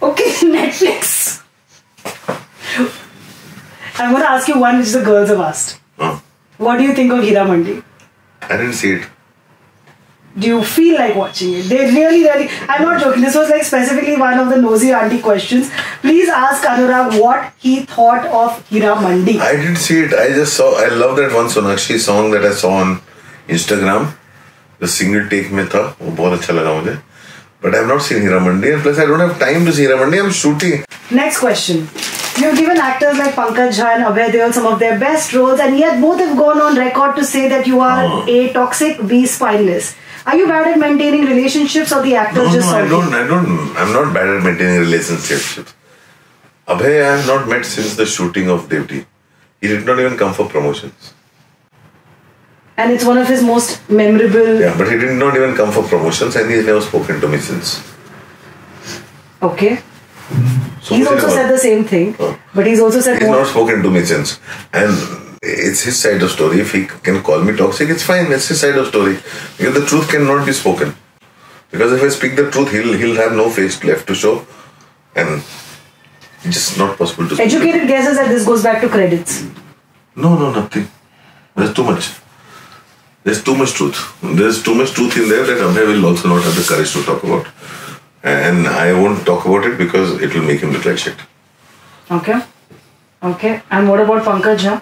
Okay, Netflix. I'm going to ask you one which the girls have asked. What do you think of Hira Mandi? I didn't see it. Do you feel like watching it? They really, I'm not joking. This was like specifically one of the nosy auntie questions. Please ask Anurag what he thought of Hira Mandi. I didn't see it. I just saw, I love that one Sonakshi song that I saw on Instagram. The single take में था, वो बहुत अच्छा लगा मुझे. But I have not seen Hira Mandi, and plus I don't have time to see Hira Mandi. I'm shooting. Next question. You've given actors like Pankaj Jha and Abhay Deol some of their best roles, and yet both have gone on record to say that you are A, toxic, B, spineless. Are you bad at maintaining relationships, or the actors just? No, I don't. I'm not bad at maintaining relationships. Abhay, I have not met since the shooting of Devdi. He did not even come for promotions. And it's one of his most memorable. Yeah, but he did not even come for promotions, and he's never spoken to me since. Okay. So he's also said the same thing, but he's also said he's not spoken to me since, and it's his side of story. If he can call me toxic, it's fine. It's his side of story. Because the truth cannot be spoken. Because if I speak the truth, he'll have no face left to show, and It's just not possible to. Educated guesses that this goes back to credits. No, nothing. There's too much. There's too much truth. There's too much truth in there that Abhay will also not have the courage to talk about. And I won't talk about it because it will make him look like shit. Okay. And what about Pankaj Jha?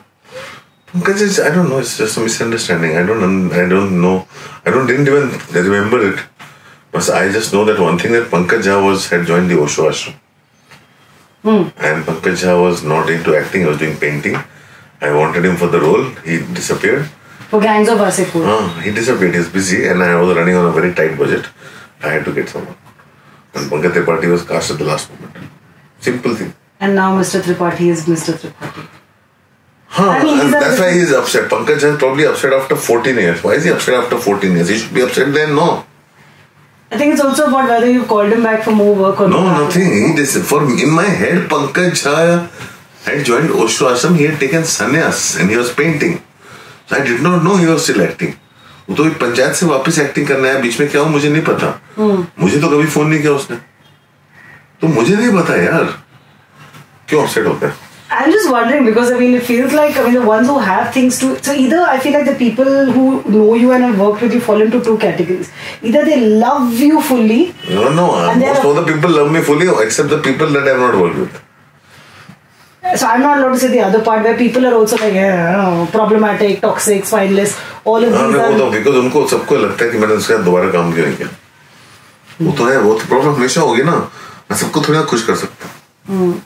Pankaj is, I don't know, it's just a misunderstanding. I don't know. Didn't even remember it. But I just know that one thing, that Pankaj Jha had joined the Osho Ashram. And Pankaj Jha was not into acting, he was doing painting. I wanted him for the role, he disappeared. For Gangs of Wasseypur. He disappeared, he was busy and I was running on a very tight budget. I had to get someone. And Pankaj Tripathi was cast at the last moment. Simple thing. And now Mr. Tripathi is Mr. Tripathi. And that's why he is upset. Pankaj is probably upset after 14 years. Why is he upset after 14 years? He should be upset then, no. I think it's also about whether you called him back for more work or not. No, nothing. In my head, Pankaj Jha had joined Osho Ashram. He had taken sannyas and he was painting. So I did not know he was still acting. वो तो पंचायत से वापस acting करना है, बीच में क्या हो मुझे नहीं पता. मुझे तो कभी फोन नहीं किया उसने, तो मुझे नहीं पता यार क्यों अपसेट होता है. I'm just wondering because it feels like the ones who have things to, so either I feel like the people who know you and have worked with you fall into two categories. Either they love you fully. No. Most of the people love me fully except the people that I have not worked with. So I'm not allowed to say the other part where people are also like problematic, toxic, spineless, all of these. Because उनको सबको लगता है कि मैंने उसके साथ दोबारा काम क्यों नहीं किया. वो तो है, वो तो प्रॉब्लम हमेशा होगी ना. मैं सबको थोड़ा खुश कर सकता हूँ.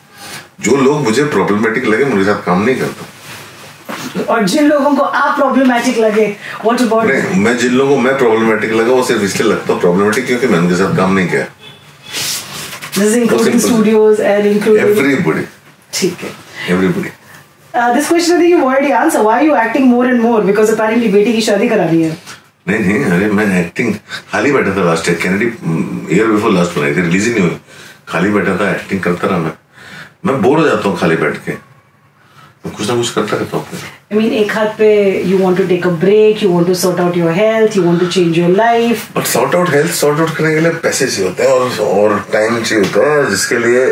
जो लोग मुझे प्रॉब्लमेटिक लगे मुझे साथ काम नहीं करता. और जिन लोगों को आप प्रॉब्लमेटिक लगे, what about? नहीं, मैं जिन लोगों को मैं प्रॉब्लमेटिक लगा वो सिर्फ इसलिए लगता हूँ प्रॉब्लमेटिक क्योंकि मैंने उनके साथ काम नहीं किया. This is including studios and including everybody. ठीक है. Everybody. This question I think you've already answered. Why are you acting more and more? Because apparently बेटी की शादी करानी है. नहीं, अरे मैं एक्टिंग खाली बैठा था last year. Kennedy year before last बनाई थी, रिलीज ही नहीं हुई. खाली बैठा था, एक्टिंग करता रहा. मैं बोर हो जाता हूँ खाली बैठ के, तो कुछ ना कुछ करता रहता हूँ. एक हाथ पे you want to take a break, you want to sort out your health, you want to change your life. But sort out करने के लिए पैसे चाहिए होते हैं और टाइम चाहिए होता है, जिसके लिए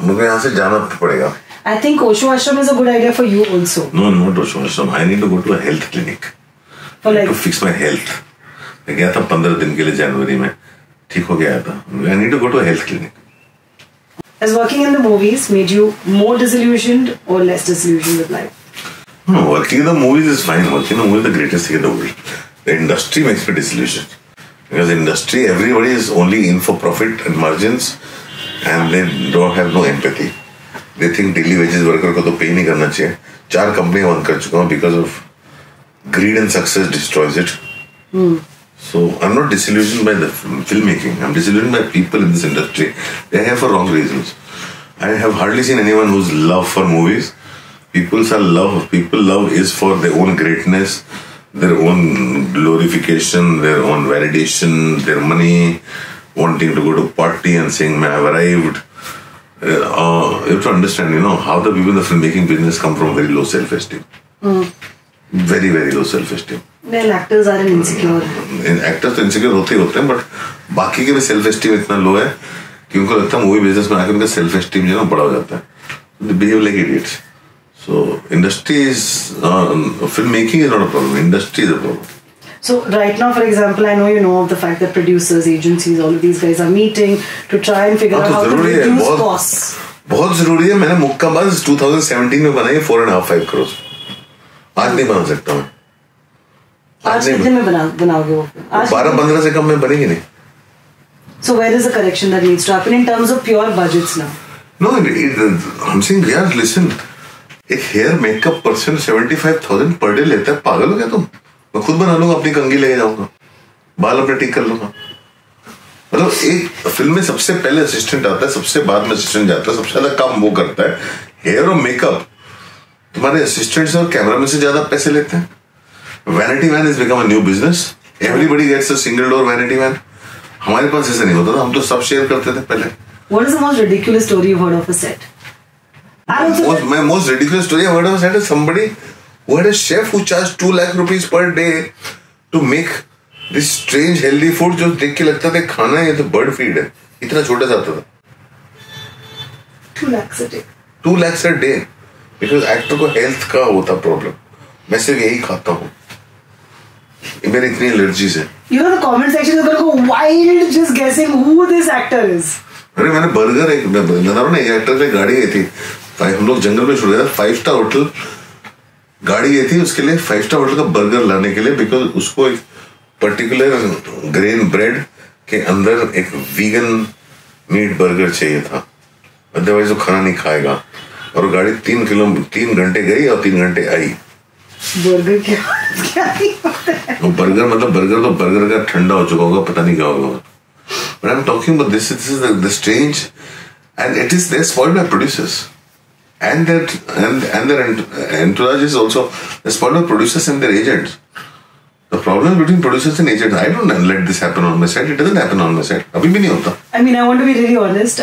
मुझे यहाँ से जाना पड़ेगा. I think Osho Ashram is a good idea for you also. No, not Osho Ashram. I need to go to a health clinic. To fix my health. मैं गया था 15 दिन के लिए जनवरी में, ठीक हो गया था. I need to go to a health clinic. Has working in the movies made you more disillusioned or less disillusioned with life? No, working in the movies is fine. Working in the movies is the greatest thing in the world. The industry makes me disillusioned. Because the industry, everybody is only in for profit and margins and they don't have no empathy. They think daily wages worker को तो pay नहीं करना चाहिए. 4 कंपनियां बंद कर चुका हूँ because of greed and success destroys it. So I'm not disillusioned by the filmmaking. I'm disillusioned by people in this industry. They are here for wrong reasons. I have hardly seen anyone who's love for movies. People love is for their own greatness, their own glorification, their own validation, their money, wanting to go to party and saying, "I have arrived." You have to understand, how the people in the filmmaking business come from very low self-esteem. Very, very low self-esteem. Well, actors are insecure. Actors तो insecure होते हैं, but बाकी के भी self-esteem इतना low है कि उनको लगता है मूवी बिजनेस में आकर उनका self-esteem बड़ा हो जाता है. They behave like idiots. So industry is filmmaking is not a problem. Industry is a problem. So right now, for example, I know you know of the fact that producers, agencies, all of these guys are meeting to try and figure out how to reduce costs. बहुत जरूरी है. मैंने मुक्काबाज 2017 में बनाई 4.5-5 crores. आज नहीं बना सकता मैं. आज कितने में बनाओगे वो? 12-15 से कम में बनेगी नहीं. So where is the correction that needs to happen in terms of pure budgets now? No, I'm saying यार listen, एक hair makeup person 75,000 per day लेता है. पागल हो क्या तुम? मैं खुद बना लूंगा, अपनी कंघी लेके जाऊंगा, बाल अपने ठीक कर लूंगा. मतलब एक फिल्म में सबसे पहले असिस्टेंट आता है, सबसे बाद में असिस्टेंट जाता है, सबसे ज्यादा काम वो करता है. हेयर और मेकअप तुम्हारे असिस्टेंट से और कैमरामैन से ज्यादा पैसे लेते हैं. Vanity van is become a new business. Everybody gets a single door vanity van. हमारे पास ऐसा नहीं होता था, हम तो सब शेयर करते थे पहले. What is the most ridiculous story you've heard of a set? My most ridiculous story I've heard of a set is somebody who had a chef who charged 2 lakh rupees per day to make this strange healthy food जो देख के लगता था खाना है, ये तो bird feed है. इतना छोटा सा था. 2 lakhs a day. 2 lakhs a day. Because actor को हेल्थ का होता प्रॉब्लम. मैं सिर्फ यही खाता हूँ. मेरी इतनी एलर्जीज है. You know the comment section is going to go wild just guessing who this actor is. अरे मैंने बर्गर एक बता रहा हूँ ना, एक एक्टर की गाड़ी गई थी. हम लोग जंगल में छुड़ गए थे. 5 स्टार होटल गाड़ी गई थी उसके लिए, 5 स्टार होटल का बर्गर लाने के लिए, बिकॉज उसको एक पर्टिकुलर ग्रेन ब्रेड के अंदर एक वीगन मीट बर्गर चाहिए था, अदरवाइज वो खाना नहीं खाएगा. और गाड़ी 3 घंटे गई और 3 घंटे आई. बर्गर क्या वो बर्गर मतलब बर्गर तो बर्गर का ठंडा हो चुका होगा, पता नहीं क्या होगा. But I'm talking about this is the strange, and it is they're spoiled by producers. And their entourage is also spoiled by producers and their agents. The problem between producers and agents, I don't let this happen on my set. It doesn't happen on my set. अभी भी नहीं होता. I mean, I want to be really honest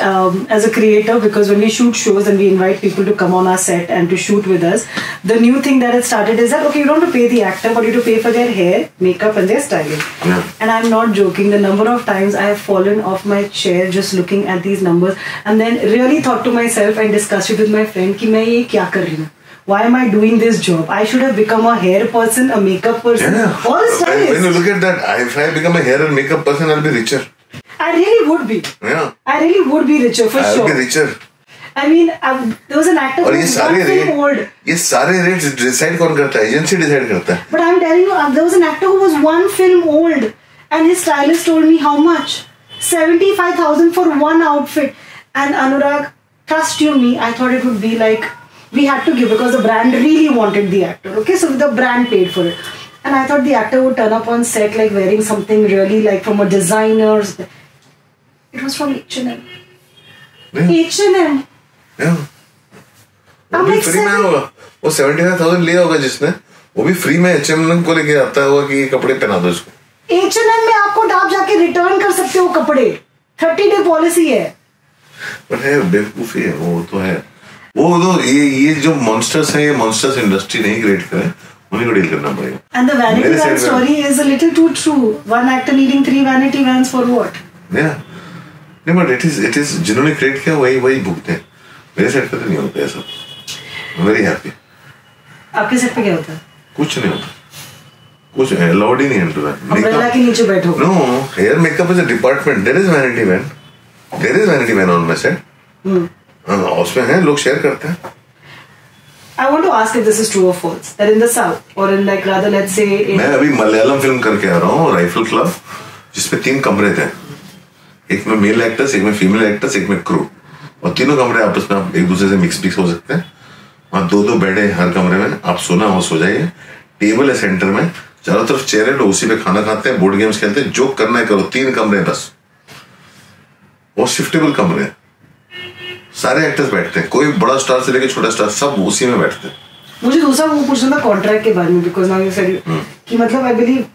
as a creator, because when we shoot shows and we invite people to come on our set and to shoot with us, the new thing that has started is that, okay, you don't have to pay the actor, but you have to pay for their hair, makeup and their styling. Yeah. And I'm not joking. The number of times I have fallen off my chair just looking at these numbers and then really thought to myself and discussed it with my friend कि मैं ये क्या कर रही हूँ? Why am I doing this job? I should have become a hair person, a makeup person, or a stylist. When you look at that, if I become a hair and makeup person, I'll be richer. I really would be. Yeah. I really would be richer for I'll sure. be richer. I mean, there was an actor who was one film old. ये सारे rates decide कौन करता है? Agency decide करता है. But I'm telling you, there was an actor who was one film old, and his stylist told me how much? 75,000 for one outfit. And Anurag, trust you me, I thought it would be like, we had to give because the brand really wanted the actor. Okay, so the brand paid for it. And I thought the actor would turn up on set like wearing something really like from a designer's. It was from H&M. Yeah. H&M. Yeah. I'm like, free में होगा. वो 75,000 लिया होगा जिसने, वो भी free में H&M को लेके आता होगा कि ये कपड़े पहना दो इसको. H&M में आपको आप जाके रिटर्न कर सकते हो कपड़े. 30-day पॉलिसी है. पर है बेवकूफी है वो तो है. वो तो ये जो मॉन्स्टर्स हैं, ये मॉन्स्टर्स इंडस्ट्री नहीं क्रिएट करे, उन्हीं को डील करना पड़ेगा. And the vanity van story is a little too true. One actor needing 3 vanity vans for what? Yeah. नहीं, but it is जिन्होंने क्रिएट किया वही भुगते हैं. मेरे सेट पे तो नहीं होता ऐसा. I'm very happy. आपके सेट पे क्या होता है? कुछ नहीं होता. कुछ अलाउड ही नहीं है तो. अम्ब्रेला के नीचे बैठो. No, hair makeup is a department. There is vanity van. There is vanity van on my set. उसमें है, लोग शेयर करते हैं. I want to ask if this is true or false. That in the south or in like rather let's say मैं अभी Malayalam film करके आ रहा हूँ, राइफल क्लब, जिसमें 3 कमरे थे. एक में मेल एक्टर्स, एक में फीमेल एक्टर्स, एक में क्रू, और तीनों कमरे आपस में आप एक दूसरे से मिक्स हो सकते हैं. वहाँ 2-2 बेड है हर कमरे में. आप सोना हो सो जाइए. टेबल है सेंटर में, चारों तरफ चेयर है, लोग उसी पे खाना खाते हैं, बोर्ड गेम्स खेलते हैं, जो करना है करो. 3 कमरे बस, और शिफ्टेबल कमरे. सारे एक्टर्स बैठते हैं, कोई बड़ा स्टार से लेकर छोटा स्टार सब उसी में बैठते हैं. मुझे दूसरा वो पूछना था कॉन्ट्रैक्ट के बारे में, बिकॉज नाउ यू सेड कि मतलब I believe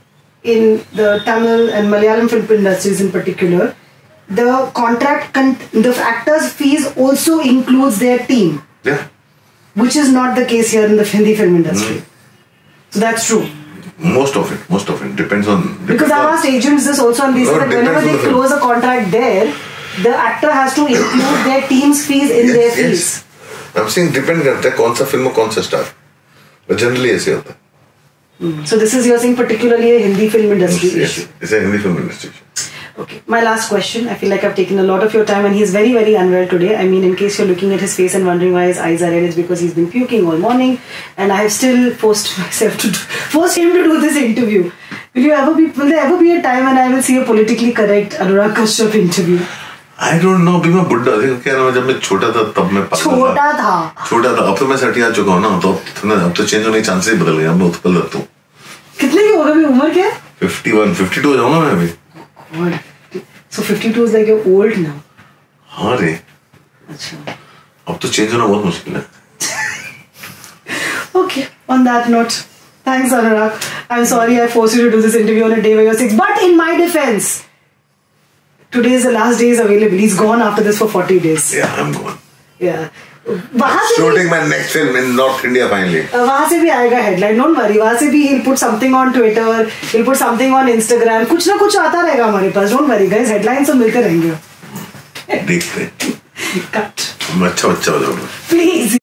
in the Tamil and Malayalam film industries in particular the contract the actors fees also includes their team, which is not the case here in the Hindi film industry. So that's true. Most of it depends on. Because I've asked agents this also, and they said that whenever they close a contract there, the actor has to include their team's fees in their fees. I'm saying depend करता है कौन सा film और कौन सा star, but generally ऐसे होता है. So this is, you're saying, particularly a Hindi film industry issue. It's a Hindi film industry issue. Okay, my last question. I feel like I've taken a lot of your time, and he's very, very unwell today. I mean, in case you're looking at his face and wondering why his eyes are red, it's because he's been puking all morning, and I have still forced him to do this interview. Will there ever be a time when I will see a politically correct Anurag Kashyap interview? I don't know. अभी मैं बुढ़ा क्या ना, जब मैं छोटा था तब मैं छोटा था. अब तो मैं 60 आ चुका हूँ ना, तो अब तो चेंज होने के चांसेस ही बदल गए. मैं उत्पल रहता हूँ. कितने की होगा अभी उम्र क्या? 51, 52 हो जाऊंगा मैं अभी. So 52 is like you're old now. हाँ रे. अच्छा. अब तो चेंज होना बहुत मुश्किल है. Okay. On that note, thanks Anurag. I'm sorry I forced you to do this interview on a day where you're sick. But in my defense, today is the last day is available. He's gone after this for 40 days. Yeah, I'm gone. Yeah. Shooting my next film in North India finally. वहाँ से भी आएगा headline. Don't worry. वहाँ से भी he'll put something on Twitter. He'll put something on Instagram. कुछ ना कुछ आता रहेगा हमारे पास. Don't worry guys. Headlines तो मिलते रहेंगे. देखते. Cut. मैं अच्छा बच्चा हो जाऊंगा. Please.